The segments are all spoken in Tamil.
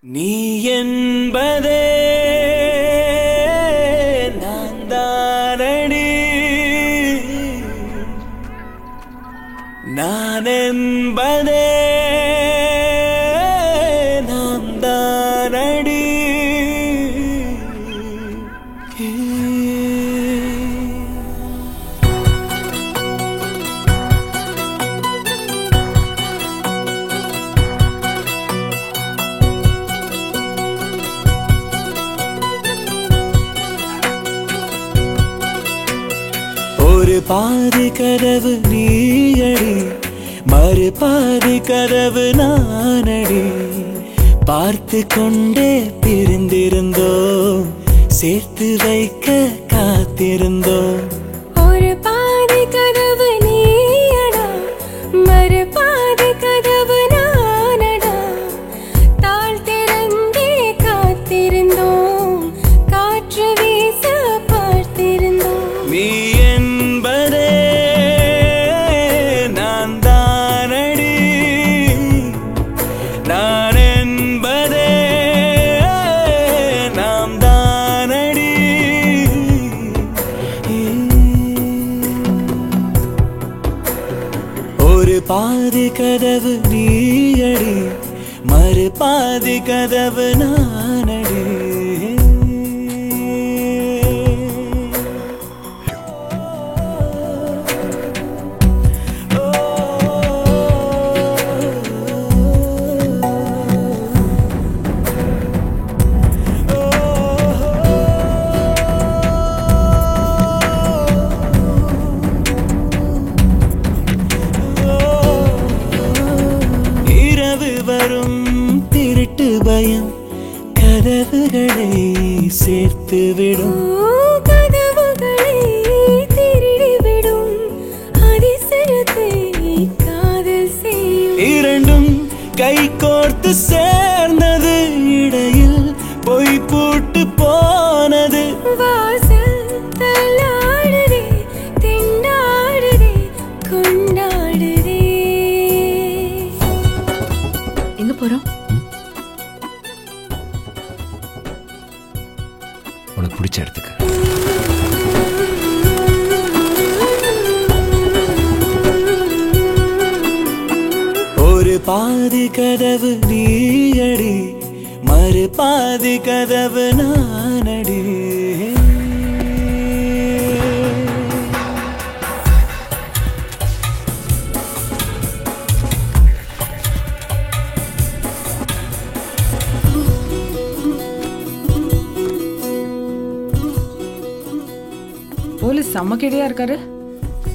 நீ என்பதே நான் தானடி, நான் என்பதே நாம் தானடி. ஒரு பாதி கதவு நீயடி, மறு பாதி கதவு நானடி. பார்த்து கொண்டே பிரிந்திருந்தோம், சேர்த்து வைக்க காத்திருந்தோம். ஒரு பாதி கதவு நீயடா, மறு பாதி கதவு நானடா. தாழ் திறந்தே காத்திருந்தோம், காற்று வீச பார்த்திருந்தோம். நீ என்பதே நான் தானடி, நான் என்பதே நாம் தானடி. ஒரு பாதி கதவு நீயடி, மறு பாதி கதவு நானடி. வரும் திருட்டு பயம் கதவுகளை சேர்த்து விடும், கதவுகளை திருடிவிடும். அதிசயத்தை காதல் செய்யும். இரண்டும் கை கோர்த்து சேர்ந்தது, இடையில் பொய் பூட்டு போனது. வாசல் தள்ளாடுதே, திண்டாடுதே, கொண்டாடுதே. எங்க போறோம்? உனக்கு பிடிச்ச இடத்துக்கு. ஒரு பாதி கதவு நீயடி, மறு பாதி கதவு நானடி. போலீஸ் செம்ம கேடியா இருக்காரு.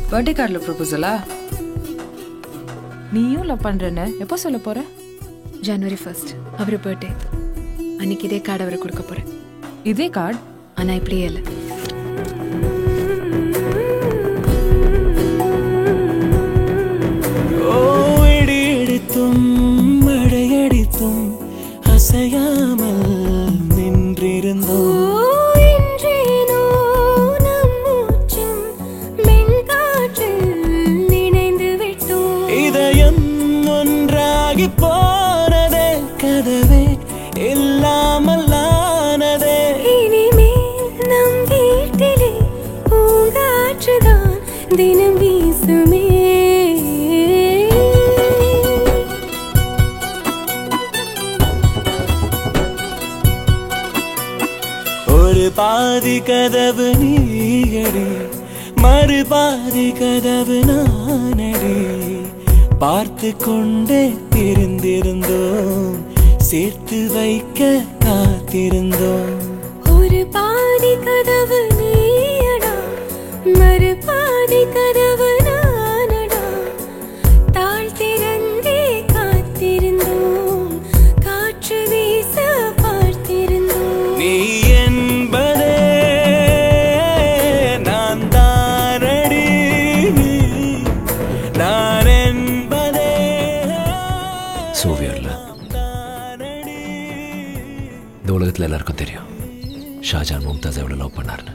பர்த்டே கார்டுல ப்ரொபோசலா? நீயும் லவ் பண்றேன்னு எப்போ சொல்ல போற? ஜனவரி 1 அவர் பர்த்டே அன்னைக்கு இதே கார்டு அவரை கொடுக்க போறேன். இதே கார்டு? ஆனா இப்படியே இல்லை. இடி இடித்தும் மழையடித்தும் அசையாமல் நின்றிருந்தோம். போனதே கதவே இல்லாமல் ஆனதே. இனிமேல் நம் வீட்டிலே பூங்காற்றுதான் தினம் வீசுமே. ஒரு பாதி கதவு நீயடி, மறு பாதி கதவு நானடி. பார்த்து கொண்டே பிரிந்திருந்தோம், சேர்த்து வைக்க காத்திருந்தோம். ஒரு பாதி கதவு நீயடா, மறு பாதி கதவு நானடா. தாழ் திறந்தே காத்திருந்தோம், காற்று வீச பார்த்திருந்தோம். நீ என்பதே நான் தானடி, நான் என்பதே. சோவியர்ல இந்த உலகத்தில் எல்லாருக்கும் தெரியும் ஷாஜான் மும்தாஸ் எவ்வளோ லவ் பண்ணாருன்னு,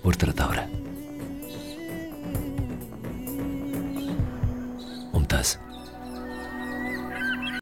ஒருத்தரை தவிர.